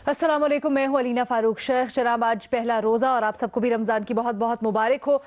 अस्सलाम वालेकुम, मैं हूं अलीना फारूक शेख। जनाब, आज पहला रोज़ा और आप सबको भी रमज़ान की बहुत बहुत मुबारक हो।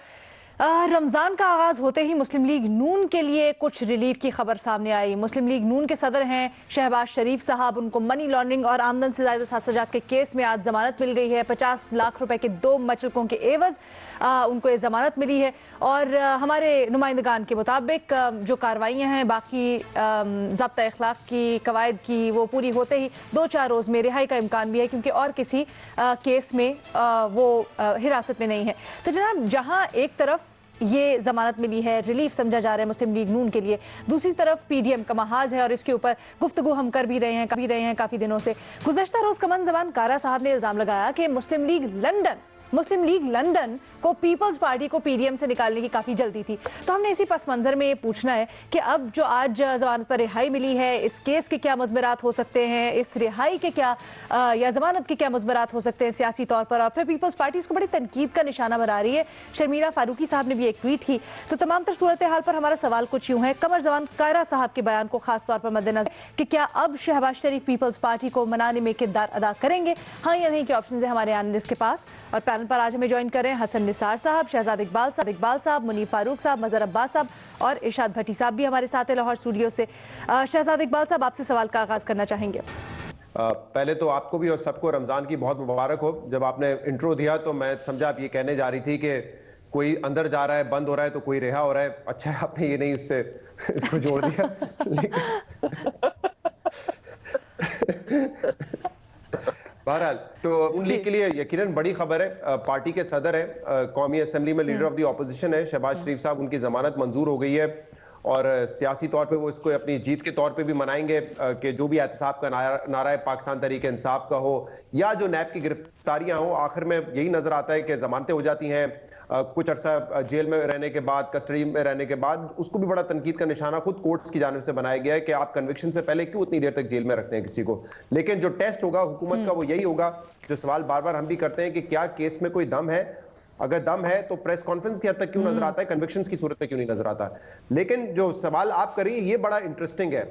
रमज़ान का आगाज़ होते ही मुस्लिम लीग नून के लिए कुछ रिलीफ की खबर सामने आई। मुस्लिम लीग नून के सदर हैं शहबाज शरीफ साहब, उनको मनी लॉन्ड्रिंग और आमदन से ज़ायद साज़ात के केस में आज जमानत मिल गई है। 50 लाख रुपए के 2 मचलकों के एवज़ उनको ये जमानत मिली है। और हमारे नुमाइंदगान के मुताबिक जो कार्रवाइयाँ हैं बाकी ज़ाब्ता अखलाक की कवायद की वो पूरी होते ही 2-4 रोज़ में रिहाई का इम्कान भी है, क्योंकि और किसी केस में वो हिरासत में नहीं है। तो जनाब, जहाँ एक तरफ ये जमानत मिली है, रिलीफ समझा जा रहा है मुस्लिम लीग नून के लिए, दूसरी तरफ पीडीएम का महाज है और इसके ऊपर गुफ्तगू हम कर भी रहे हैं काफी दिनों से। गुज़श्ता रोज कमन ज़बान कारा साहब ने इल्जाम लगाया कि मुस्लिम लीग लंदन को पीपल्स पार्टी को पीडीएम से निकालने की काफी जल्दी थी। तो हमने इसी पस मंजर में ये पूछना है कि अब जो आज जमानत पर रिहाई मिली है, इस केस के क्या मुज़मरात हो सकते हैं, इस रिहाई के क्या या जमानत के क्या मुज़मरात हो सकते हैं सियासी तौर पर। और फिर पीपल्स पार्टी इसको बड़ी तनकीद का निशाना बना रही है। शर्मीला फारूकी साहब ने भी एक ट्वीट की। तो तमाम तर सूरत हाल पर हमारा सवाल कुछ यूं है, कमर जबान कायरा साहब के बयान को खास तौर पर मद्देनजर कि क्या अब शहबाज शरीफ पीपल्स पार्टी को मनाने में किरदार अदा करेंगे, हाँ या नहीं के ऑप्शन है हमारे एनालिस्ट के पास। और पैनल पर आज हमें ज्वाइन कर रहे हैं हसन निसार साहब, शहजाद इकबाल साहब, मुनीब फारूक साहब, मजहर अब्बास साहब और इरशाद भट्टी साहब भी हमारे साथ हैं लाहौर स्टूडियो से। शहजाद इकबाल साहब, आपसे सवाल का आगाज करना चाहेंगे। पहले तो आपको भी और सबको रमजान की बहुत मुबारक हो। जब आपने इंट्रो दिया तो मैं समझा आप ये कहने जा रही थी कि कोई अंदर जा रहा है, बंद हो रहा है तो कोई रिहा हो रहा है। अच्छा है आपने ये नहीं इसको जोड़ दिया। बहरहाल तो नून लीग के लिए यकीनन बड़ी खबर है। पार्टी के सदर हैं, कौमी असेंबली में लीडर ऑफ द ऑपोजिशन है शहबाज शरीफ साहब, उनकी जमानत मंजूर हो गई है और सियासी तौर पे वो इसको अपनी जीत के तौर पे भी मनाएंगे कि जो भी एहतसाब का नारा है पाकिस्तान तहरीक इंसाफ का हो या जो नैब की गिरफ्तारियां हो, आखिर में यही नजर आता है कि जमानतें हो जाती हैं। कुछ अरसा जेल में रहने के बाद, कस्टडी में रहने के बाद, उसको भी बड़ा तनकीद का निशाना खुद कोर्ट्स की जानिब से बनाया गया है कि आप कन्विक्शन से पहले क्यों उतनी देर तक जेल में रखते हैं किसी को। लेकिन जो टेस्ट होगा हुकूमत का वो यही होगा, जो सवाल बार बार हम भी करते हैं कि क्या केस में कोई दम है। अगर दम है तो प्रेस कॉन्फ्रेंस की हद तक क्यों नजर आता है, कन्विक्शंस की सूरत में क्यों नहीं नजर आता। लेकिन जो सवाल आप करिए ये बड़ा इंटरेस्टिंग है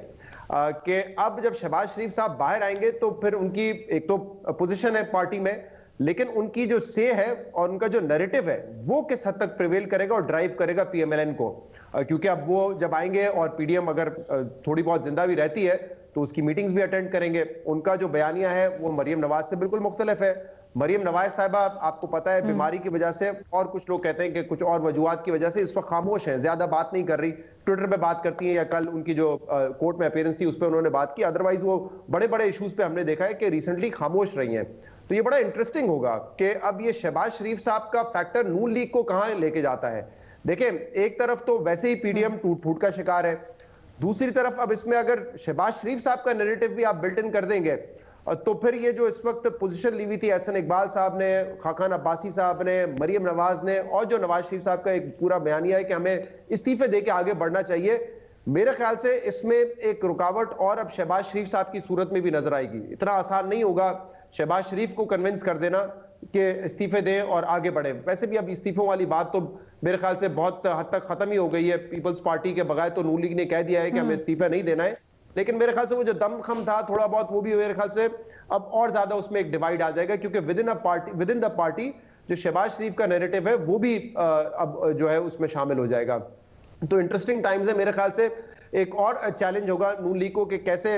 कि अब जब शहबाज शरीफ साहब बाहर आएंगे तो फिर उनकी एक तो पोजीशन है पार्टी में, लेकिन उनकी जो से है और उनका जो नैरेटिव है वो किस हद तक प्रिवेल करेगा और ड्राइव करेगा पीएमएलएन को। क्योंकि अब वो जब आएंगे और पीडीएम अगर थोड़ी बहुत जिंदा भी रहती है तो उसकी मीटिंग्स भी अटेंड करेंगे। उनका जो बयानिया है वो मरियम नवाज से बिल्कुल मुख्तलिफ है। मरियम नवाज साहिबा आपको पता है बीमारी की वजह से और कुछ लोग कहते हैं कि कुछ और वजूहात की वजह से इस वक्त खामोश हैं, ज्यादा बात नहीं कर रही। ट्विटर पे बात करती हैं या कल उनकी जो कोर्ट में अपीयरेंस थी उस पर उन्होंने बात की। अदरवाइज वो बड़े बड़े इश्यूज पे हमने देखा है कि रिसेंटली खामोश रही हैं। तो ये बड़ा इंटरेस्टिंग होगा कि अब ये शहबाज शरीफ साहब का फैक्टर नून लीग को कहां लेके जाता है। देखें, एक तरफ तो वैसे ही पीडीएम टूट फूट का शिकार है, दूसरी तरफ अब इसमें अगर शहबाज शरीफ साहब का नैरेटिव भी आप बिल्ट इन कर देंगे तो फिर ये जो इस वक्त पोजीशन ली हुई थी हसन इकबाल साहब ने, खाकान अब्बासी साहब ने, मरियम नवाज ने और जो नवाज शरीफ साहब का एक पूरा बयानिया है कि हमें इस्तीफे दे के आगे बढ़ना चाहिए, मेरे ख्याल से इसमें एक रुकावट और अब शहबाज शरीफ साहब की सूरत में भी नजर आएगी। इतना आसान नहीं होगा शहबाज शरीफ को कन्विंस कर देना कि इस्तीफे दें और आगे बढ़े। वैसे भी अब इस्तीफों वाली बात तो मेरे ख्याल से बहुत हद तक खत्म ही हो गई है। पीपल्स पार्टी के बगैर तो नून लीग ने कह दिया है कि हमें इस्तीफा नहीं देना है, लेकिन मेरे ख्याल से वो जो दमखम था थोड़ा बहुत वो भी मेरे ख्याल से अब और ज्यादा उसमें एक डिवाइड आ जाएगा, क्योंकि विद इन द पार्टी जो शहबाज शरीफ का नैरेटिव है वो भी अब जो है उसमें शामिल हो जाएगा। तो इंटरेस्टिंग टाइम्स है। मेरे ख्याल से एक और चैलेंज होगा नून लीग को कि कैसे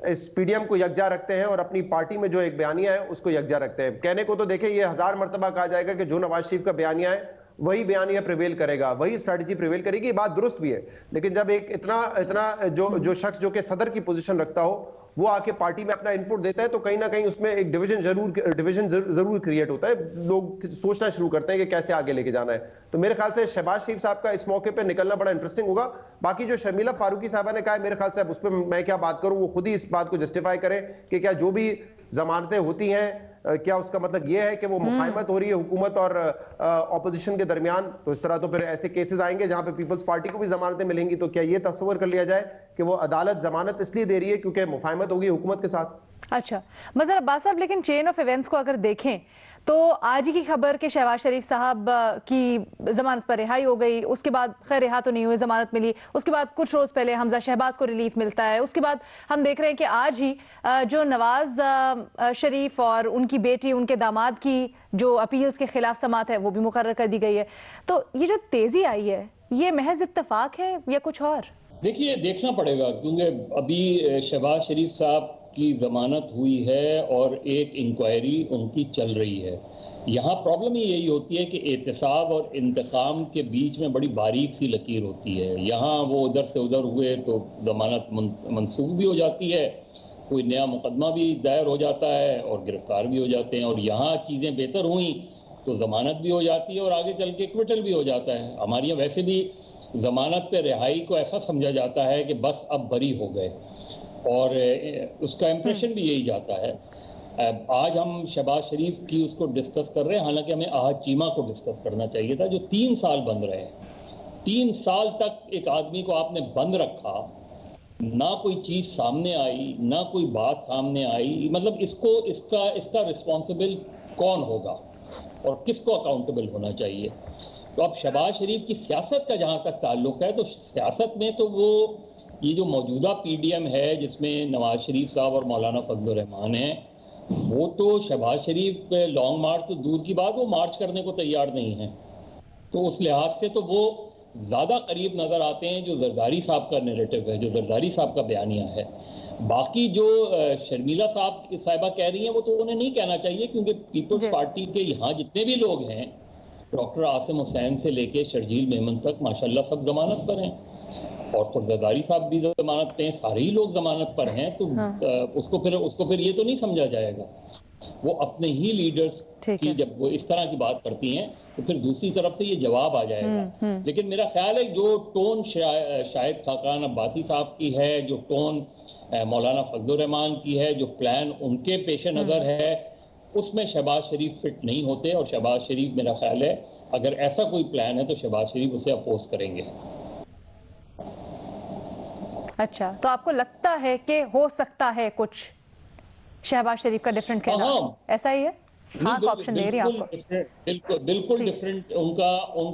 इस पीडीएम को यकजा रखते हैं और अपनी पार्टी में जो एक बयानिया है उसको यकजा रखते हैं। कहने को तो देखें ये 1000 मरतबा कहा जाएगा कि जो नवाज शरीफ का बयानिया है वही बयानिया प्रिवेल करेगा, वही स्ट्रैटेजी प्रिवेल करेगी, ये बात दुरुस्त भी है। लेकिन जब एक इतना जो शख्स जो कि सदर की पोजीशन रखता हो वो आके पार्टी में अपना इनपुट देता है तो कहीं ना कहीं उसमें एक डिवीजन जरूर क्रिएट होता है। लोग सोचना शुरू करते हैं कि कैसे आगे लेके जाना है। तो मेरे ख्याल से शहबाज शरीफ साहब का इस मौके पे निकलना बड़ा इंटरेस्टिंग होगा। बाकी जो शर्मिला फारूकी साहबा ने कहा है, मेरे ख्याल से अब उस पर मैं क्या बात करूं, वो खुद ही इस बात को जस्टिफाई करें कि क्या जो भी जमानतें होती हैं क्या उसका मतलब यह है कि वो मुखायमत हो रही है हुकूमत और ऑपोजिशन के दरमियान। तो इस तरह तो फिर ऐसे केसेस आएंगे जहां पे पीपल्स पार्टी को भी जमानतें मिलेंगी। तो क्या ये तस्वर कर लिया जाए کہ وہ عدالت ضمانت اس لیے دے رہی ہے کیونکہ مفاہمت ہوگی حکومت کے ساتھ. اچھا مظہر عباس صاحب، لیکن چین آف ایونٹس کو اگر دیکھیں تو آج ہی کی خبر کہ شہباز شریف صاحب کی ضمانت پر رہائی ہو گئی، اس کے بعد خیر رہا تو نہیں ہوئے، ضمانت ملی، اس کے بعد کچھ روز پہلے حمزہ شہباز کو ریلیف ملتا ہے، اس کے بعد ہم دیکھ رہے ہیں کہ آج ہی جو نواز شریف اور ان کی بیٹی، ان کے داماد کی جو اپیلز کے خلاف سماعت ہے وہ بھی مقرر کر دی گئی ہے. تو یہ جو تیزی آئی ہے یہ محض اتفاق ہے یا کچھ اور؟ دیکھیے دیکھنا پڑے گا، کیونکہ ابھی شہباز شریف صاحب کی ضمانت ہوئی ہے اور ایک انکوائری ان کی چل رہی ہے. یہاں پرابلم ہی یہی ہوتی ہے کہ احتساب اور انتقام کے بیچ میں بڑی باریک سی لکیر ہوتی ہے. یہاں وہ ادھر سے ادھر ہوئے تو ضمانت منسوخ بھی ہو جاتی ہے، کوئی نیا مقدمہ بھی دائر ہو جاتا ہے اور گرفتار بھی ہو جاتے ہیں، اور یہاں چیزیں بہتر ہوئیں تو ضمانت بھی ہو جاتی ہے اور آگے چل کے ایکویٹل بھی ہو جاتا ہے. ہمارے یہاں ویسے بھی ضمانت پہ رہائی کو ایسا سمجھا جاتا ہے کہ بس اب بری ہو گئے، اور اس کا امپریشن بھی یہی جاتا ہے. آج ہم شہباز شریف کی اس کو ڈسکس کر رہے ہیں، حالانکہ ہمیں احد چیمہ کو ڈسکس کرنا چاہیے تھا جو 3 سال بند رہے. 3 سال تک ایک آدمی کو آپ نے بند رکھا، نہ کوئی چیز سامنے آئی، نہ کوئی بات سامنے آئی. مطلب اس کا رسپانسبل کون ہوگا اور کس کو اکاؤنٹیبل ہونا چاہیے؟ تو اب شہباز شریف کی سیاست کا جہاں تک تعلق ہے تو سیاست میں تو وہ یہ جو موجودہ پی ڈی ایم ہے جس میں نواز شریف صاحب اور مولانا فضل الرحمان ہیں، وہ تو شہباز شریف لانگ مارچ تو دور کی بات، وہ مارچ کرنے کو تیار نہیں ہیں. تو اس لحاظ سے تو وہ زیادہ قریب نظر آتے ہیں جو زرداری صاحب کا نیریٹو ہے، جو زرداری صاحب کا بیانیہ ہے. باقی جو شرمیلا صاحبہ کہہ رہی ہیں وہ تو انہیں نہیں کہنا چاہیے، کیونکہ پیپلز پارٹی کے یہاں جتنے بھی لوگ ہیں، ڈاکٹر عاصم حسین سے لے کے شرجیل میمن تک ماشاءاللہ سب ضمانت پر ہیں، اور خود زرداری صاحب بھی ضمانت پہ ہیں، سارے ہی لوگ ضمانت پر ہیں. تو اس کو پھر یہ تو نہیں سمجھا جائے گا. وہ اپنے ہی لیڈرز کی جب وہ اس طرح کی بات کرتی ہیں تو پھر دوسری طرف سے یہ جواب آ جائے گا. لیکن میرا خیال ہے جو ٹون شاہد خاقان عباسی صاحب کی ہے، جو ٹون مولانا فضل الرحمان کی ہے، جو پلان ان کے پیش نظر ہے، اس میں شہباز شریف فٹ نہیں ہوتے. اور شہباز شریف میرا خیال ہے اگر ایسا کوئی پلان ہے تو شہباز شریف اسے اپوز کریں گے. اچھا، تو آپ کو لگتا ہے کہ ہو سکتا ہے کچھ شہباز شریف کا ڈیفرنٹ کہنا، ایسا ہی ہے؟ ہاں آپشن لے رہی ہیں آپ کو. بالکل ڈیفرنٹ ان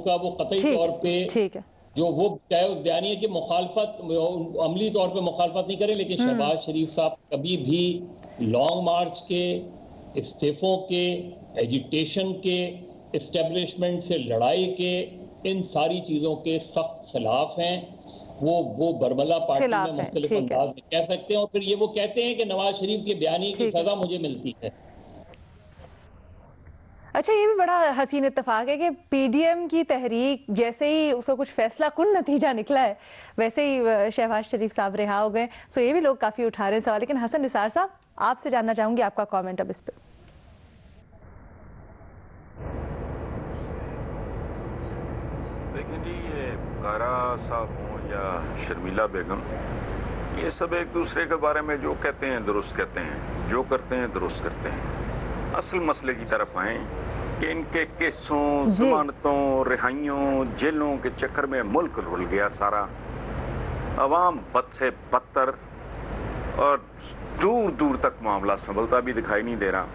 کا وہ قطعی طور پہ جو وہ چاہے اس بیانیے کی مخالفت عملی طور پہ مخالفت نہیں کرے، لیکن شہباز شریف صاحب کبھی بھی لانگ مارچ کے، استعفوں کے، ایجیٹیشن کے، اسٹیبلشمنٹ سے لڑائی کے، ان ساری چیزوں کے سخت خلاف ہیں. وہ برملا پارٹی میں مختلف انداز میں کہہ سکتے ہیں، اور پھر یہ وہ کہتے ہیں کہ نواز شریف کے بیانیے کی سزا مجھے ملتی ہے. اچھا، یہ بھی بڑا حسین اتفاق ہے کہ پی ڈی ایم کی تحریک جیسے ہی اس کا کچھ فیصلہ کن نتیجہ نکلا ہے ویسے ہی شہباز شریف صاحب رہا ہو گئے. سو یہ بھی لوگ کافی اٹھا رہے ہیں سوال. لیکن حسن نثار صاحب، آپ سے جاننا چاہوں گی آپ کا کامنٹ اب اس پہ. دیکھیں جی، یہ کارا صاحب ہوں یا شرمیلا بیگم، یہ سب ایک دوسرے کے بارے میں جو کہتے ہیں درست کہتے ہیں، جو کرتے ہیں درست کرتے ہیں. اصل مسئلے کی طرف آئیں کہ ان کے کیسوں، ضمانتوں، رہائیوں، جیلوں کے چکر میں ملک رول گیا سارا. عوام بد سے بدتر، اور دور دور تک معاملہ سنبھلتا بھی دکھائی نہیں دے رہا.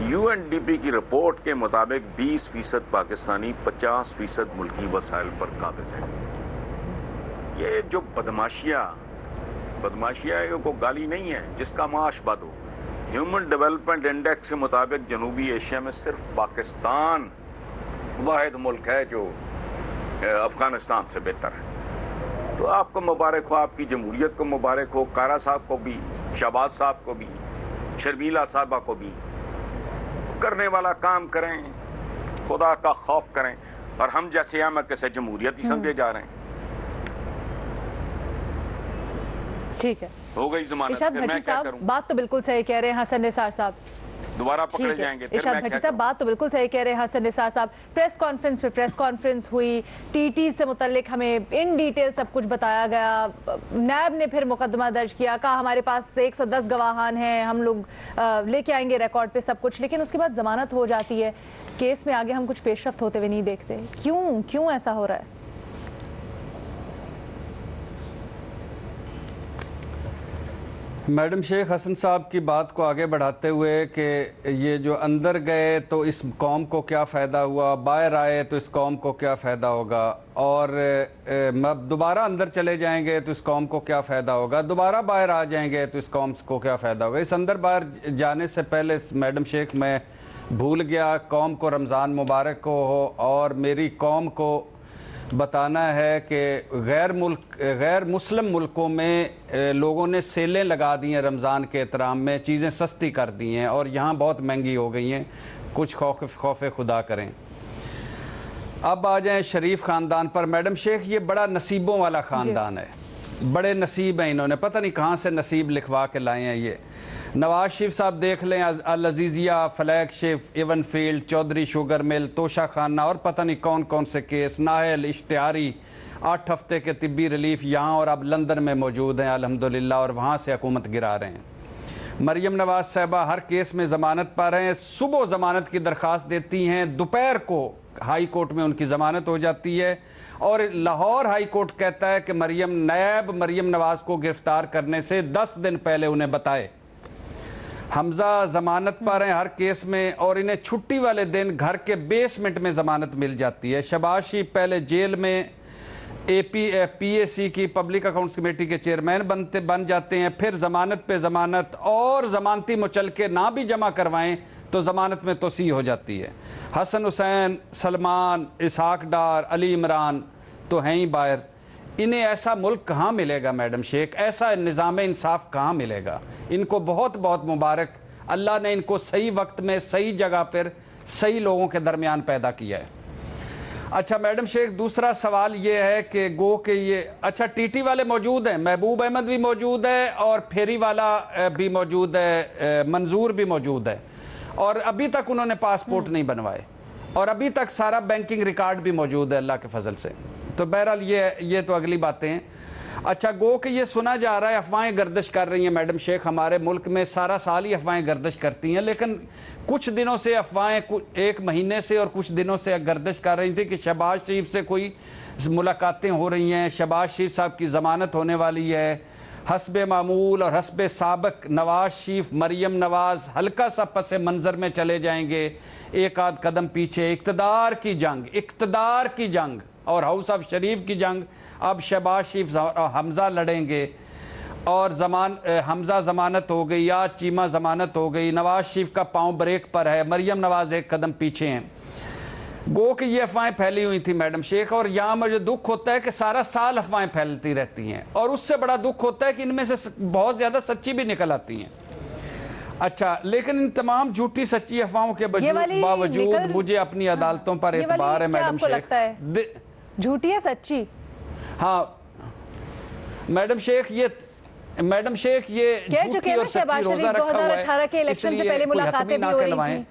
یو این ڈی پی کی رپورٹ کے مطابق 20% پاکستانی 50% ملکی وسائل پر قابض ہیں. یہ جو بدماشیاں کو گالی نہیں ہے جس کا معاش بد ہو. ہیومن ڈیولپمنٹ انڈیکس کے مطابق جنوبی ایشیا میں صرف پاکستان واحد ملک ہے جو افغانستان سے بہتر ہے. تو آپ کو مبارک ہو، آپ کی جمہوریت کو مبارک ہو، کارا صاحب کو بھی، شہباز صاحب کو بھی، شرمیلا صاحبہ کو بھی. کرنے والا کام کریں، خدا کا خوف کریں، اور ہم جیسے احمق سے جمہوریت ہی سمجھے جا رہے ہیں. ٹھیک ہے، ہو گئی ضمانت، پھر میں کیا کروں؟ بات تو بالکل صحیح کہہ رہے ہیں حسن نثار صاحب. دوبارہ پکڑے جائیں گے، پھر میں کیا کروں؟ بات تو بالکل صحیح کہہ رہے ہیں حسن نثار صاحب. پریس کانفرنس پہ پریس کانفرنس ہوئی، ٹی ٹی سے متعلق ہمیں ان ڈیٹیل سب کچھ بتایا گیا. نیب نے پھر مقدمہ درج کیا، کہا ہمارے پاس 110 گواہان ہیں، ہم لوگ لے کے آئیں گے ریکارڈ پہ سب کچھ. لیکن اس کے بعد ضمانت ہو جاتی ہے، کیس میں آگے ہم کچھ پیش رفت ہوتے ہوئے نہیں دیکھتے. کیوں ایسا ہو رہا ہے؟ میڈم شیخ حسن صاحب کی بات کو آگے بڑھاتے ہوئے کہ یہ جو اندر گئے تو اس قوم کو کیا فائدہ ہوا، باہر آئے تو اس قوم کو کیا فائدہ ہوگا، اور دوبارہ اندر چلے جائیں گے تو اس قوم کو کیا فائدہ ہوگا، دوبارہ باہر آ جائیں گے تو اس قوم کو کیا فائدہ ہوگا۔ اس اندر باہر جانے سے پہلے میڈم شیخ میں بھول گیا، قوم کو رمضان مبارک ہو، اور میری قوم کو بتانا ہے کہ غیر مسلم ملکوں میں لوگوں نے سیلیں لگا دی ہیں رمضان کے احترام میں، چیزیں سستی کر دی ہیں اور یہاں بہت مہنگی ہو گئی ہیں، کچھ خوف خدا کریں۔ اب آ جائیں شریف خاندان پر۔ میڈم شیخ یہ بڑا نصیبوں والا خاندان ہے، بڑے نصیب ہیں انہوں نے، پتہ نہیں کہاں سے نصیب لکھوا کے لائے ہیں یہ۔ نواز شریف صاحب دیکھ لیں، Azizia, flagship, Avenfield, Chaudhry sugar mill, توشہ خانہ اور پتہ نہیں کون کون سے کیس، ناہل، اشتہاری، 8 ہفتے کے طبی ریلیف یہاں اور اب لندن میں موجود ہیں الحمدللہ، اور وہاں سے حکومت گرا رہے ہیں۔ مریم نواز صاحبہ ہر کیس میں ضمانت پا رہے ہیں، صبح ضمانت کی درخواست دیتی ہیں، دوپہر کو ہائی کورٹ میں ان کی ضمانت ہو جاتی ہے، اور لاہور ہائی کورٹ کہتا ہے کہ نیب مریم نواز کو گرفتار کرنے سے 10 دن پہلے انہیں بتائے۔ حمزہ ضمانت پا رہے ہیں ہر کیس میں، اور انہیں چھٹی والے دن گھر کے بیسمنٹ میں ضمانت مل جاتی ہے۔ شہباز شریف پہلے جیل میں پی اے سی کی پبلک اکاؤنٹس کمیٹی کے چیئرمین بن جاتے ہیں، پھر ضمانت پہ ضمانت، اور ضمانتی مچلکے نہ بھی جمع کروائیں تو ضمانت میں توسیع ہو جاتی ہے۔ حسن حسین، سلمان، اسحاق ڈار، علی عمران تو ہیں ہی باہر۔ انہیں ایسا ملک کہاں ملے گا میڈم شیخ، ایسا نظام انصاف کہاں ملے گا؟ ان کو بہت بہت مبارک، اللہ نے ان کو صحیح وقت میں صحیح جگہ پر صحیح لوگوں کے درمیان پیدا کیا ہے۔ اچھا میڈم شیخ دوسرا سوال یہ ہے کہ گو کہ یہ اچھا ٹی ٹی والے موجود ہیں، محبوب احمد بھی موجود ہے اور پھیری والا بھی موجود ہے، منظور بھی موجود ہے، اور ابھی تک انہوں نے پاسپورٹ نہیں بنوائے، اور ابھی تک سارا بینکنگ ریکارڈ بھی موجود ہے اللہ کے فضل سے۔ تو بہرحال یہ تو اگلی باتیں ہیں۔ اچھا گو کہ یہ سنا جا رہا ہے، افواہیں گردش کر رہی ہیں میڈم شیخ، ہمارے ملک میں سارا سال ہی افواہیں گردش کرتی ہیں، لیکن کچھ دنوں سے افواہیں، 1 مہینے سے اور کچھ دنوں سے گردش کر رہی تھی کہ شہباز شریف سے کوئی ملاقاتیں ہو رہی ہیں، شہباز شریف صاحب کی ضمانت ہونے والی ہے، حسب معمول اور حسب سابق نواز شریف، مریم نواز ہلکا سا پس منظر میں چلے جائیں گے، ایک آدھ قدم پیچھے۔ اقتدار کی جنگ اور ہاؤس آف شریف کی جنگ اب شہباز شریف اور حمزہ لڑیں گے، اور حمزہ ضمانت ہو گئی، آج چیمہ ضمانت ہو گئی، نواز شریف کا پاؤں بریک پر ہے، مریم نواز ایک قدم پیچھے ہیں۔ گو کہ یہ افواہیں پھیلی ہوئی تھی میڈم شیخ، اور یہاں مجھے دکھ ہوتا ہے کہ سارا سال افواہیں پھیلتی رہتی ہیں، اور اس سے بڑا دکھ ہوتا ہے کہ ان میں سے بہت زیادہ سچی بھی نکل آتی ہیں۔ اچھا لیکن ان تمام جھوٹی سچی افواہوں کے باوجود مجھے اپنی عدالتوں پر اعتبار ہے میڈم شیخ۔ جھوٹی ہے سچی؟ ہاں میڈم شیخ یہ کہہ چکے ہیں شہباز شریف 2018 کے الیکشن سے پہلے ملاقاتیں بھی ہو رہی تھیں۔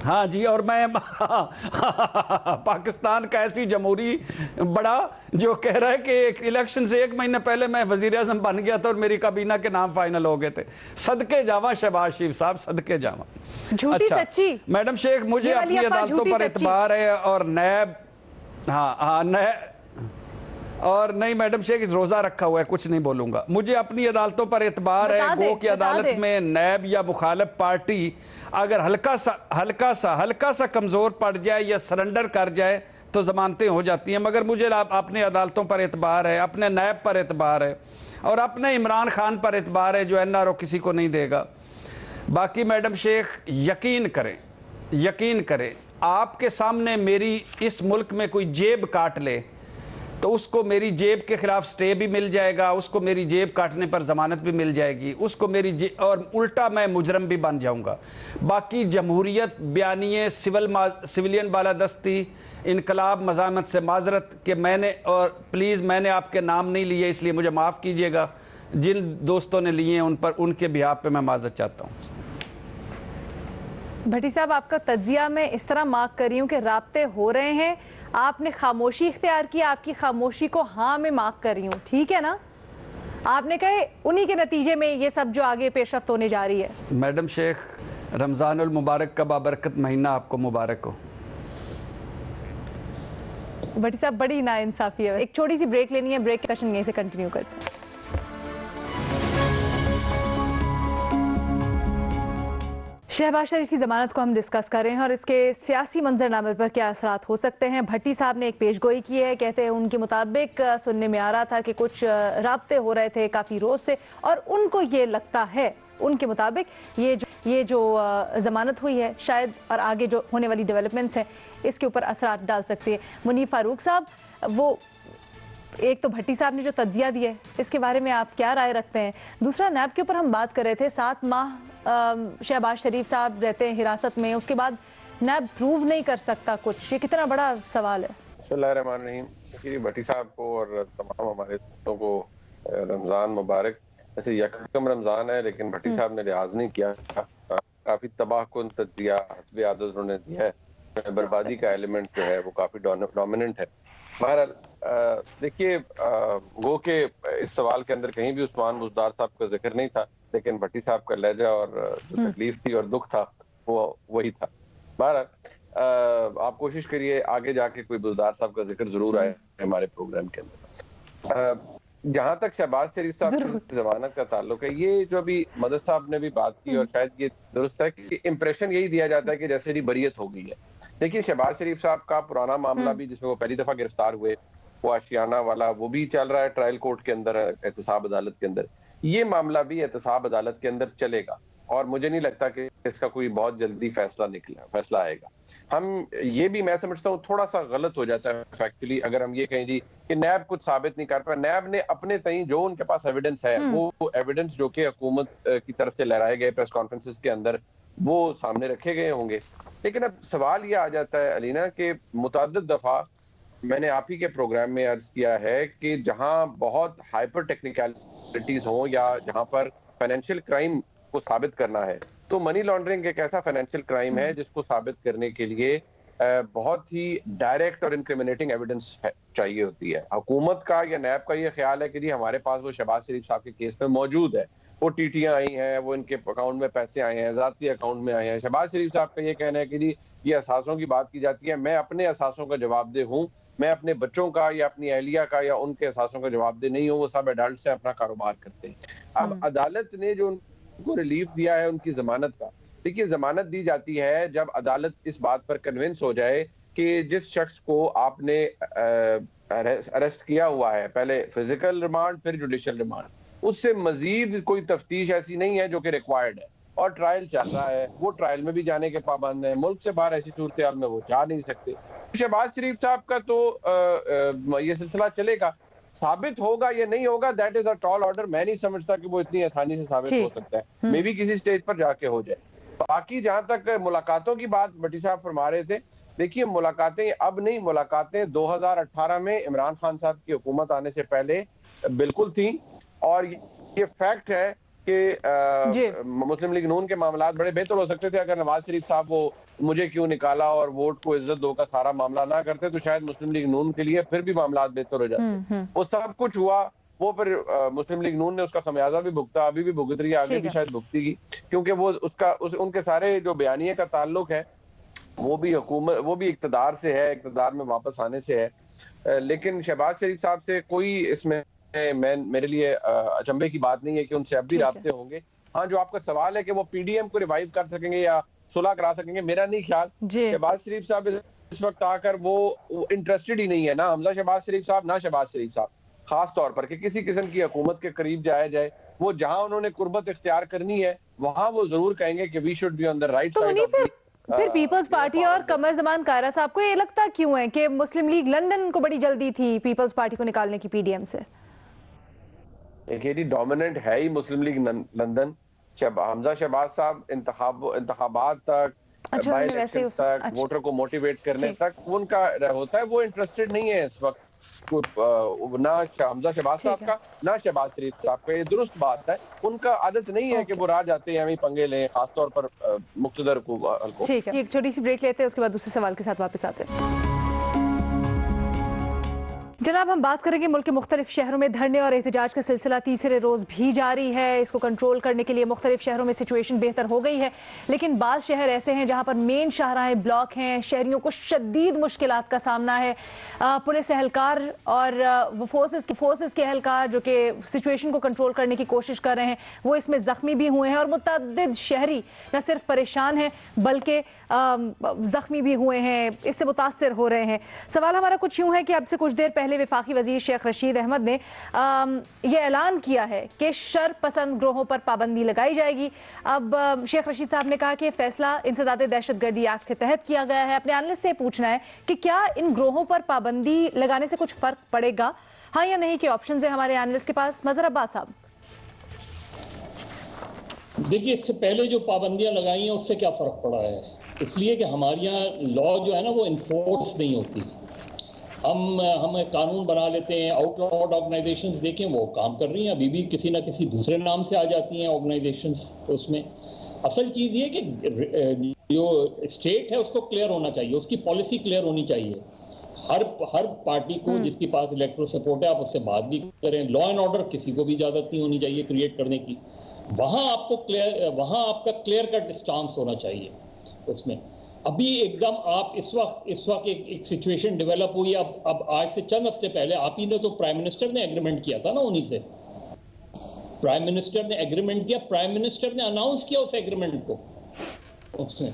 ہاں جی، اور میں پاکستان کا ایسی جمہوری بڑا جو کہہ رہا ہے کہ ایک الیکشن سے 1 مہینہ پہلے میں وزیر اعظم بن گیا تھا اور میری کابینہ کے نام فائنل ہو گئے تھے۔ صدقے جاواں شہباز شریف صاحب، صدقے جاواں۔ جھوٹی سچی میڈم شیخ مجھے اپنی عدالتوں پر اعتبار ہے، اور نیب اور نہیں میڈم شیخ روزہ رکھا ہوا ہے، کچھ نہیں بولوں گا۔ مجھے اپنی عدالتوں پر اعتبار ہے، گو کہ عدالت میں نیب یا مخالف پارٹی اگر ہلکا سا کمزور پڑ جائے یا سرنڈر کر جائے تو ضمانتیں ہو جاتی ہیں، مگر مجھے اپنے عدالتوں پر اعتبار ہے، اپنے نیب پر اعتبار ہے، اور اپنے عمران خان پر اعتبار ہے جو NRO کسی کو نہیں دے گا۔ باقی میڈم شیخ یقین کریں آپ کے سامنے میری اس ملک میں کوئی جیب کاٹ لے تو اس کو میری جیب کے خلاف سٹے بھی مل جائے گا، اس کو میری جیب کاٹنے پر ضمانت بھی مل جائے گی، اس کو اور الٹا میں مجرم بھی بن جاؤں گا۔ باقی جمہوریت، بیانیے، سویلین بالادستی، انقلاب، مزاحمت سے معذرت کہ میں نے، اور پلیز میں نے آپ کے نام نہیں لیے اس لیے مجھے معاف کیجئے گا، جن دوستوں نے لیے ہیں ان کے بہاف پہ میں معذرت چاہتا ہوں۔ بھٹی صاحب آپ کا تجزیہ میں اس طرح مارک کر رہی ہوں کہ رابطے ہو رہے ہیں، آپ نے خاموشی اختیار کی، آپ کی خاموشی کو ہاں میں مارک کر رہی ہوں، ٹھیک ہے نا؟ آپ نے کہے انہی کے نتیجے میں یہ سب جو آگے پیش رفت ہونے جا رہی ہے۔ میڈم شیخ رمضان المبارک کا بابرکت مہینہ آپ کو مبارک ہو۔ भट्टी साहब, बड़ी नाइंसाफी है। एक छोटी सी ब्रेक लेनी है, ब्रेक सेशन यहीं से कंटिन्यू करते हैं। शहबाज शरीफ की जमानत को हम डिस्कस कर रहे हैं और इसके सियासी मंजरनामे पर क्या असरात हो सकते हैं। भट्टी साहब ने एक पेशगोई की है, कहते हैं उनके मुताबिक सुनने में आ रहा था कि कुछ राब्ते हो रहे थे काफ़ी रोज़ से, और उनको ये लगता है उनके मुताबिक ये जो जमानत हुई है शायद और आगे जो होने वाली डेवलपमेंट्स हैं इसके ऊपर असरात डाल सकती है। मुनीफ फारूक साहब, वो एक तो भट्टी साहब ने जो तज्जिया दिया है इसके बारे में आप क्या राय रखते हैं? दूसरा, नैब के ऊपर हम बात कर रहे थे, 7 माह शहबाज शरीफ साहब रहते हैं हिरासत में, उसके बाद नैब प्रूव नहीं कर सकता कुछ, ये कितना बड़ा सवाल है? बिस्मिल्लाहिर्रहमानिर्रहीम। भट्टी साहब को और तमाम हमारे दोस्तों को रमज़ान मुबारक। वैसे यकम रमज़ान है लेकिन भट्टी साहब ने लिहाज नहीं किया, काफ़ी तबाहकुन तज्जिया हस्बे आदत उन्होंने दिया है, बर्बादी का एलिमेंट जो है वो काफ़ी डोमिनेंट है। बहरहाल देखिए, गो के इस सवाल के अंदर कहीं भी उस्मान बुज़दार साहब का जिक्र नहीं था, लेकिन भट्टी साहब का लहजा और जो तकलीफ थी और दुख था वो वही था। बहरहाल आप कोशिश करिए आगे जाके कोई बुज़दार साहब का जिक्र जरूर आए हमारे प्रोग्राम के अंदर। जहां तक शहबाज शरीफ साहब की जमानत का ताल्लुक है, ये जो अभी मदद साहब ने भी बात की और शायद ये दुरुस्त है कि इंप्रेशन यही दिया जाता है कि जैसे जी बरियत हो गई है। देखिए, शहबाज शरीफ साहब का पुराना मामला भी जिसमें वो पहली दफा गिरफ्तार हुए, वो आशियाना वाला, वो भी चल रहा है ट्रायल कोर्ट के अंदर, एहतसाब अदालत के अंदर। ये मामला भी एहतसाब अदालत के अंदर चलेगा और मुझे नहीं लगता कि इसका कोई बहुत जल्दी फैसला आएगा। हम ये भी, मैं समझता हूँ थोड़ा सा गलत हो जाता है फैक्चुअली अगर हम ये कहें जी कि नैब कुछ साबित नहीं कर पाया। नैब ने अपने तई जो उनके पास एविडेंस है, वो एविडेंस जो कि हुकूमत की तरफ से लहराए गए प्रेस कॉन्फ्रेंसेस के अंदर, वो सामने रखे गए होंगे। लेकिन अब सवाल ये आ जाता है अलीना कि मुतअद्दिद दफा मैंने आप ही के प्रोग्राम में अर्ज किया है कि जहां बहुत हाइपर टेक्निकलिटीज हो या जहां पर फाइनेंशियल क्राइम को साबित करना है, तो मनी लॉन्ड्रिंग एक ऐसा फाइनेंशियल क्राइम है जिसको साबित करने के लिए बहुत ही डायरेक्ट और इंक्रिमिनेटिंग एविडेंस चाहिए होती है। हुकूमत का या नैब का ये ख्याल है कि जी हमारे पास वो शहबाज शरीफ साहब के केस में मौजूद है, वो टीटियां आई हैं, वो इनके अकाउंट में पैसे आए हैं, ज़ाती अकाउंट में आए हैं। शहबाज शरीफ साहब का ये कहना है कि जी ये असासों की बात की जाती है, मैं अपने असासों का जवाबदेह हूँ, मैं अपने बच्चों का या अपनी अहलिया का या उनके असासों का जवाबदेह नहीं हूँ, वो सब एडल्ट से अपना कारोबार करते हैं। अब अदालत ने जो उनको रिलीफ दिया है उनकी जमानत का, देखिए जमानत दी जाती है जब अदालत इस बात पर कन्विंस हो जाए कि जिस शख्स को आपने अरेस्ट किया हुआ है, पहले फिजिकल रिमांड फिर जुडिशियल रिमांड, उससे मजीद कोई तफ्तीश ऐसी नहीं है जो कि रिक्वायर्ड है और ट्रायल चल रहा है, वो ट्रायल में भी जाने के पाबंद है, मुल्क से बाहर ऐसी सूरत हाल में वो जा नहीं सकते। शहबाज शरीफ साहब का तो ये सिलसिला चलेगा, साबित होगा या नहीं होगा that is a tall order. मैं नहीं समझता कि वो इतनी आसानी से साबित हो सकता है, मे भी किसी स्टेज पर जाके हो जाए। बाकी जहां तक मुलाकातों की बात भट्टी साहब फरमा रहे थे, देखिए मुलाकातें अब नहीं, मुलाकातें 2018 में इमरान खान साहब की हुकूमत आने से पहले बिल्कुल थी और ये फैक्ट है कि मुस्लिम लीग नून के मामला बड़े बेहतर हो सकते थे अगर नवाज शरीफ साहब वो मुझे क्यों निकाला और वोट को इज्जत दो का सारा मामला ना करते, तो शायद मुस्लिम लीग नून के लिए फिर भी मामला बेहतर हो जाते। वो सब कुछ हुआ, वो फिर मुस्लिम लीग नून ने उसका खमियाजा भी भुगता, अभी भी भुगत रही है, आगे भी शायद भुगतेगी, क्योंकि वो उनके सारे जो बयानिए का ताल्लुक है वो भी इक्तदार से है, इक्तदार में वापस आने से है। लेकिन शहबाज शरीफ साहब से कोई इसमें मेरे लिए अचंभे की बात नहीं है कि उनसे अब भी राब्ते होंगे। हाँ, जो आपका सवाल है कि वो पीडीएम को रिवाइव कर सकेंगे या सुलह करा सकेंगे, मेरा नहीं ख्याल। शहबाज शरीफ साहब इस वक्त आकर वो इंटरेस्टेड ही नहीं है, ना हमजा शहबाज शरीफ साहब ना शहबाज शरीफ साहब, खास तौर पर कि किसी किस्म की हुकूमत के करीब जाया जाए। वो जहां उन्होंने कुर्बत इख्तियार करनी है वहां वो जरूर कहेंगे कि we should be on the right side. फिर पीपल्स पार्टी और कमर जमान कायरा साहब को ये लगता क्यों है कि मुस्लिम लीग लंदन को बड़ी जल्दी थी पीपल्स पार्टी को निकालने की पीडीएम से? देखिए, डोमिनेंट है ही मुस्लिम लीग लंदन। हमजा शहबाज साहब इंतखाबात तक, बाय इलेक्शंस तक, वोटर को मोटिवेट करने तक उनका होता है, वो इंटरेस्टेड नहीं है इस वक्त ना हमजा शहबाज साहब का ना शहबाज शरीफ साहब का। ये दुरुस्त बात है, उनका आदत नहीं है कि वो राह जाते हैं पंगे लें, खासतौर पर मुक्तदर को। ठीक है, एक छोटी सी ब्रेक लेते हैं, उसके बाद दूसरे सवाल के साथ वापस आते हैं। जनाब, हम बात करेंगे मुल्क के मुख्तलिफ शहरों में धरने और एहतजाज का सिलसिला तीसरे रोज़ भी जारी है। इसको कंट्रोल करने के लिए मुख्तलिफ शहरों में सिचुएशन बेहतर हो गई है, लेकिन बाज़ शहर ऐसे हैं जहाँ पर मेन शाहराहें ब्लॉक हैं, शहरियों को शदीद मुश्किलात का सामना है। पुलिस एहलकार और वो फोर्सेस के एहलकार जो कि सिचुएशन को कंट्रोल करने की कोशिश कर रहे हैं, वो इसमें ज़ख्मी भी हुए हैं और मुतअद्दिद शहरी न सिर्फ परेशान हैं बल्कि ज़ख्मी भी हुए हैं, इससे मुतासर हो रहे हैं। सवाल हमारा कुछ यूँ है कि अब से कुछ देर पहले वफाकी वज़ीर शेख रशीद अहमद ने ये ऐलान किया है कि शर पसंद ग्रोहों पर पाबंदी लगाई जाएगी। अब शेख रशीद साहब ने कहा कि फैसला इंसदाद दहशतगर्दी एक्ट के तहत किया गया है। अपने एनालिस्ट से पूछना है कि क्या इन ग्रोहों पर पाबंदी लगाने से कुछ फ़र्क पड़ेगा, हाँ या नहीं, के ऑप्शन है हमारे एनालिस्ट के पास। मज़हर अब्बास साहब। देखिए, इससे पहले जो पाबंदियां लगाई हैं उससे क्या फ़र्क पड़ा है? इसलिए कि हमारे यहाँ लॉ जो है ना वो इन्फोर्स नहीं होती। हम कानून बना लेते हैं, आउटलॉड ऑर्गेनाइजेशंस देखें वो काम कर रही हैं, अभी भी किसी ना किसी दूसरे नाम से आ जाती हैं ऑर्गेनाइजेशंस। उसमें असल चीज़ ये कि जो स्टेट है उसको क्लियर होना चाहिए, उसकी पॉलिसी क्लियर होनी चाहिए। हर पार्टी को जिसके पास इलेक्टोरल सपोर्ट है आप उससे बात भी करें। लॉ एंड ऑर्डर किसी को भी इजाज़त नहीं होनी चाहिए क्रिएट करने की। वहाँ आपका क्लियर कट स्टांस होना चाहिए उसमें। अभी एकदम आप इस वक्त एक सिचुएशन डेवलप हुई। अब आज से चंद हफ्ते पहले आप ही ने तो प्राइम मिनिस्टर ने एग्रीमेंट किया था ना, उन्हीं से प्राइम मिनिस्टर ने एग्रीमेंट किया, प्राइम मिनिस्टर ने अनाउंस किया उस एग्रीमेंट को उसमें।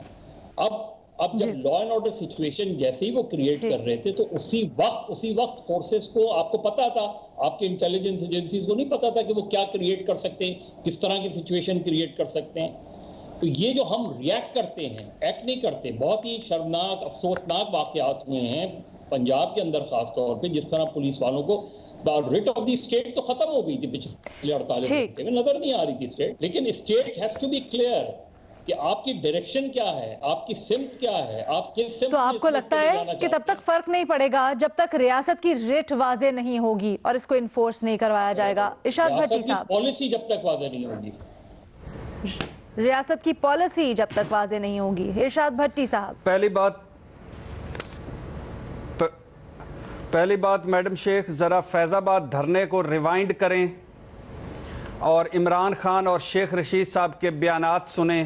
अब जब लॉ एंड ऑर्डर सिचुएशन जैसे ही वो क्रिएट कर रहे थे तो उसी वक्त फोर्सेस को, आपको पता था, आपके इंटेलिजेंस एजेंसीज को नहीं पता था कि वो क्या क्रिएट कर सकते हैं, किस तरह की सिचुएशन क्रिएट कर सकते हैं। तो ये जो हम रिएक्ट करते हैं, एक्ट नहीं करते, बहुत ही शर्मनाक अफसोसनाक वाकयात हुए हैं पंजाब के अंदर खास तौर पे। जिस तरह पुलिस वालों को रिट ऑफ द स्टेट तो खत्म हो गई थी पिछले 48 घंटे में, नजर नहीं आ रही थी स्टेट, लेकिन state has to be clear कि आपकी डायरेक्शन क्या है, आपकी सिम्त क्या है, आप किस सिम्त। तो आपको लगता है कि तब तक फर्क नहीं पड़ेगा जब तक रियासत की रिट वाज़े नहीं होगी और इसको इन्फोर्स नहीं करवाया जाएगा? इरशाद भट्टी साहब, पॉलिसी जब तक वाज़े नहीं होगी, रियासत की पॉलिसी जब तक वाज़े नहीं होगी। इरशाद भट्टी साहब। पहली बात मैडम शेख, ज़रा फैज़ाबाद धरने को रिवाइंड करें और इमरान खान और शेख रशीद साहब के बयानात सुने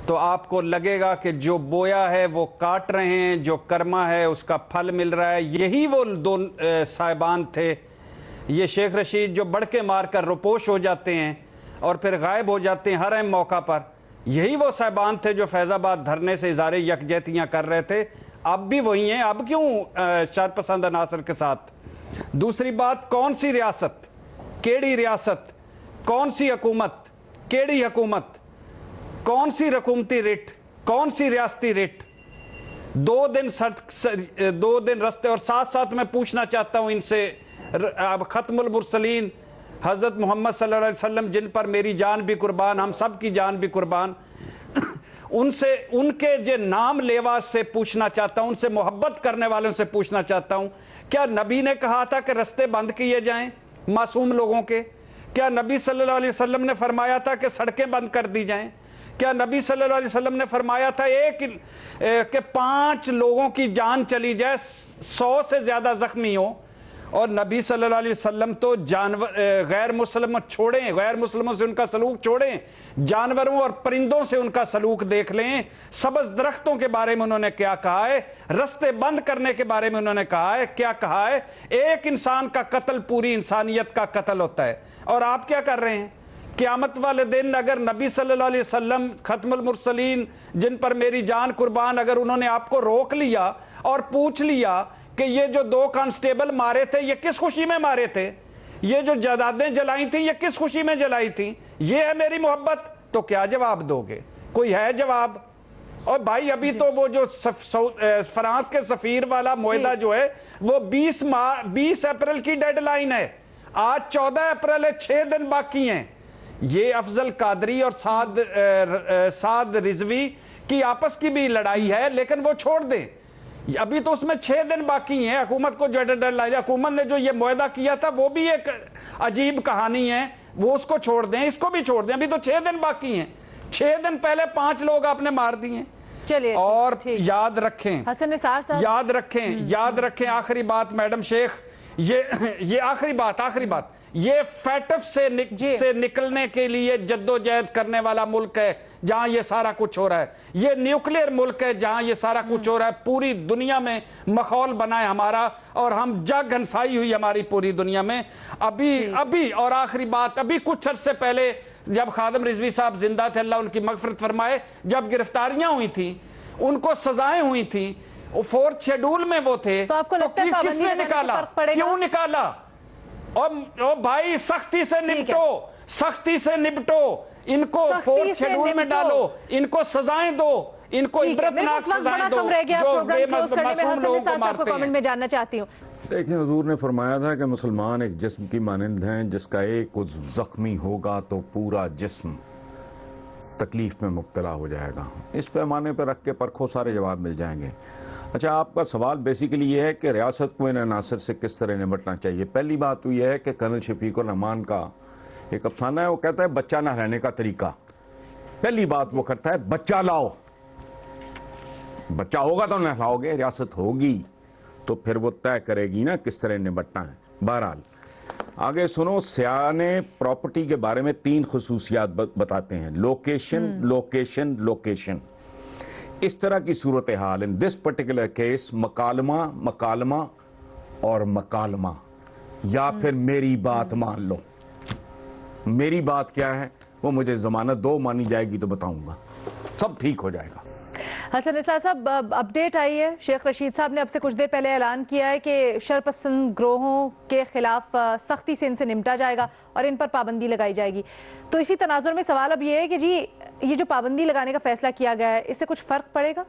तो आपको लगेगा कि जो बोया है वो काट रहे हैं, जो कर्मा है उसका फल मिल रहा है। यही वो दो साहिबान थे, ये शेख रशीद जो बढ़ के मार कर रुपोश हो जाते हैं और फिर गायब हो जाते हैं हर अहम मौका पर, यही वो साहिबान थे जो फैज़ाबाद धरने से इज़ारे यकजहतियाँ कर रहे थे। अब भी वही हैं, अब क्यों शरपसंद अनासर के साथ? दूसरी बात, कौन सी रियासत, केड़ी रियासत, कौन सी हुकूमत, केड़ी हुकूमत, कौन सी रकूमती रिट, कौन सी रियासती रिट? 2 दिन रस्ते। और साथ साथ मैं पूछना चाहता हूं इनसे, अब खत्मुल मुरसलीन हज़रत मोहम्मद सल्लल्लाहु अलैहि वसल्लम, जिन पर मेरी जान भी कुर्बान, हम सब की जान भी कुर्बान, उनसे, उनके जो नाम लेवा से पूछना चाहता हूं, उनसे मोहब्बत करने वालों से पूछना चाहता हूं, क्या नबी ने कहा था कि रास्ते बंद किए जाएं मासूम लोगों के? क्या नबी सल्लल्लाहु अलैहि वसल्लम ने फरमाया था कि सड़कें बंद कर दी जाएं? क्या नबी सल्लल्लाहु अलैहि वसल्लम ने फरमाया था कि 5 लोगों की जान चली जाए, 100 से ज्यादा जख्मी हो? और नबी सल्लल्लाहु अलैहि वसल्लम तो जानवर, गैर मुस्लिम छोड़ें, गैर मुस्लिमों से उनका सलूक छोड़ें, जानवरों और परिंदों से उनका सलूक देख लें। सब्ज दरख्तों के बारे में उन्होंने क्या कहा है, रस्ते बंद करने के बारे में उन्होंने कहा है, क्या कहा है? एक इंसान का कत्ल पूरी इंसानियत का कत्ल होता है। और आप क्या कर रहे हैं? क़यामत वाले दिन अगर नबी सल्लल्लाहु अलैहि वसल्लम खत्मुल मुरसलीन, जिन पर मेरी जान कुर्बान, अगर उन्होंने आपको रोक लिया और पूछ लिया कि ये जो 2 कांस्टेबल मारे थे ये किस खुशी में मारे थे, ये जो जायदादें जलाई थी ये किस खुशी में जलाई थी, ये है मेरी मोहब्बत, तो क्या जवाब दोगे? कोई है जवाब? और भाई अभी तो वो जो फ्रांस के सफीर वाला मुआहदा जो है वो 20 अप्रैल की डेडलाइन है, आज 14 अप्रैल है, 6 दिन बाकी हैं। ये अफजल कादरी और साद रिजवी की आपस की भी लड़ाई है, लेकिन वो छोड़ दें, अभी तो उसमें 6 दिन बाकी हैं। हुकूमत को जो डेडलाइन, हुकूमत ने जो ये मुआहदा किया था वो भी एक अजीब कहानी है, वो उसको छोड़ दें, इसको भी छोड़ दें, अभी तो 6 दिन बाकी हैं। 6 दिन पहले 5 लोग आपने मार दिए। चलिए, और याद रखें, हसन निसार साहब, याद रखें आखिरी बात मैडम शेख, ये आखिरी बात, ये फैटफ से निकलने के लिए जद्दोजहद करने वाला मुल्क है जहां ये सारा कुछ हो रहा है। ये न्यूक्लियर मुल्क है जहां ये सारा कुछ हो रहा है। पूरी दुनिया में मखौल बना है हमारा, और हम जग घनसाई हुई हमारी पूरी दुनिया में। अभी और आखिरी बात, अभी कुछ अर्से पहले जब खादिम रिजवी साहब जिंदा थे, अल्लाह उनकी मगफिरत फरमाए, जब गिरफ्तारियां हुई थी, उनको सजाएं हुई थी, 4th शेड्यूल में वो थे, तो आपको लगता है किसने निकाला, क्यों निकाला? और भाई सख्ती से निपटो, इनको 4th शेड्यूल में डालो, इनको सजाएं दो, इनको इबरतनाक सजाएं दो जो बेमासूम लोगों को मारते हैं। कमेंट में जानना चाहती हूँ। देखिए, हुजूर ने फरमाया था कि मुसलमान एक जिस्म की मानंद हैं, जिसका एक उज़्व जख्मी होगा तो पूरा जिस्म तकलीफ में मुब्तला हो जाएगा। इस पैमाने पर रख के परखो, सारे जवाब मिल जाएंगे। अच्छा, आपका सवाल बेसिकली ये है कि रियासत को इन अनासर से किस तरह निपटना चाहिए। पहली बात तो यह है कि कर्नल शफीकुर रहमान का एक अफसाना है, वो कहता है बच्चा नहलाने का तरीका। पहली बात वो करता है बच्चा लाओ, बच्चा होगा तो नहलाओगे, रियासत होगी तो फिर वो तय करेगी ना किस तरह निपटना है। बहरहाल आगे सुनो, सियाने प्रॉपर्टी के बारे में 3 खुसूसियात बताते हैं, लोकेशन। इस तरह की सूरत हाल, इन दिस पर्टिकुलर केस, मकालमा और मकालमा, या फिर मेरी बात मान लो। मेरी बात क्या है वो मुझे जमानत दो, मानी जाएगी तो बताऊंगा, सब ठीक हो जाएगा। हसन निसार साहब, अपडेट आई है, शेख रशीद साहब ने अब से कुछ देर पहले ऐलान किया है कि शरपसंद ग्रोहों के खिलाफ सख्ती से इनसे निपटा जाएगा और इन पर पाबंदी लगाई जाएगी। तो इसी तनाजुर में सवाल अब ये है कि जी ये जो पाबंदी लगाने का फैसला किया गया है, इससे कुछ फर्क पड़ेगा?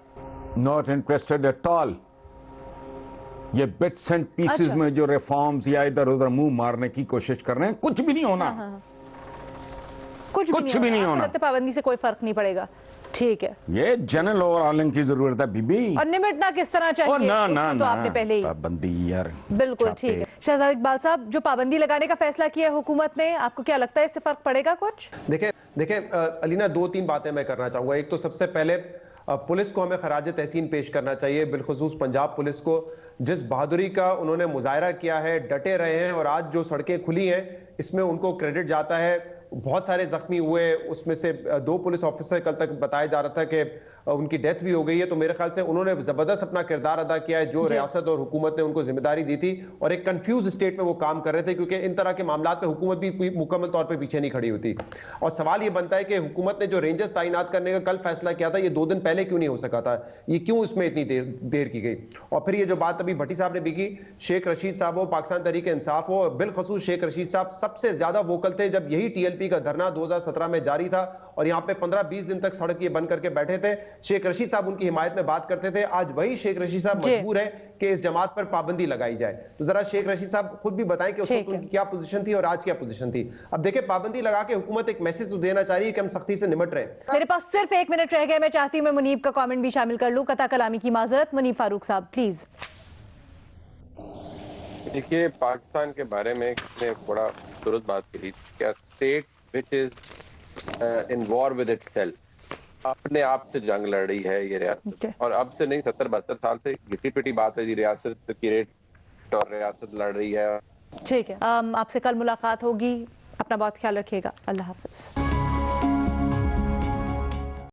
Not interested at all. ये बिट्स एंड पीसेस में जो रिफॉर्म्स या इधर उधर मुंह मारने की कोशिश कर रहे हैं, कुछ भी नहीं होना। कुछ भी नहीं होना। पाबंदी से कोई फर्क नहीं पड़ेगा, ठीक है। ये जनरल ओवरऑलिंग की जरूरत है बीबी। और निपटना किस तरह चाहिए? तो आपने पहले ही पाबंदी यार, बिल्कुल ठीक है। शहजाद इकबाल साहब, जो पाबंदी लगाने का फैसला किया हुकूमत ने, आपको क्या लगता है इससे फर्क पड़ेगा कुछ? देखिए अलीना, 2-3 बातें मैं करना चाहूंगा। एक तो सबसे पहले पुलिस को हमें खराज तहसीन पेश करना चाहिए, बिलखुसूस पंजाब पुलिस को, जिस बहादुरी का उन्होंने मुजाहरा किया है, डटे रहे हैं, और आज जो सड़कें खुली हैं इसमें उनको क्रेडिट जाता है। बहुत सारे जख्मी हुए, उसमें से 2 पुलिस ऑफिसर कल तक बताया जा रहा था कि उनकी डेथ भी हो गई है। तो मेरे ख्याल से उन्होंने जबरदस्त अपना किरदार अदा किया है, जो रियासत और हुकूमत ने उनको जिम्मेदारी दी थी, और एक कंफ्यूज स्टेट में वो काम कर रहे थे, क्योंकि इन तरह के मामलात में हुकूमत भी मुकम्मल तौर पे पीछे नहीं खड़ी होती। और सवाल ये बनता है कि हुकूमत ने जो रेंजर्स तैनात करने का कल फैसला किया था, ये 2 दिन पहले क्यों नहीं हो सका था? ये क्यों इसमें इतनी देर की गई? और फिर ये जो बात अभी भट्टी साहब ने भी की, शेख रशीद साहब हो, पाकिस्तान तहरीक इंसाफ हो, बिलखसूस शेख रशीद साहब सबसे ज्यादा वोकल थे जब यही TLP का धरना 2017 में जारी था, और यहाँ पे 15-20 दिन तक सड़क ये बंद करके बैठे थे। शेख रशीद साहब उनकी हिमायत में बात करते थे। आज वही शेख रशीद साहब मजबूर है कि इस जमात पर पाबंदी लगाई जाए। तो जरा शेख रशीद साहब खुद भी बताएं कि उस वक्त उनकी क्या पोजीशन थी और आज क्या पोजीशन थी। अब देखिए, पाबंदी लगा के हुकूमत एक मैसेज तो देना चाह रही है कि हम सख्ती से निपट रहे हैं। मेरे पास सिर्फ 1 मिनट रह गया, मैं चाहती हूँ मैं मुनीब का कमेंट भी शामिल कर लूं। कता कलामी की माजरत, मुनीब फारूक साहब प्लीज। देखिए, पाकिस्तान के बारे में किसने बड़ा दुरुस्त बात कही, क्या state which is in war with itself, अपने आप से जंग लड़ रही है ये रियासत। और अब से नहीं, 70-72 साल से घिसी पिटी बात है जी, रियासत की रेट और रियासत लड़ रही है। ठीक है, आपसे कल मुलाकात होगी, अपना बहुत ख्याल रखिएगा, अल्लाह हाफिज।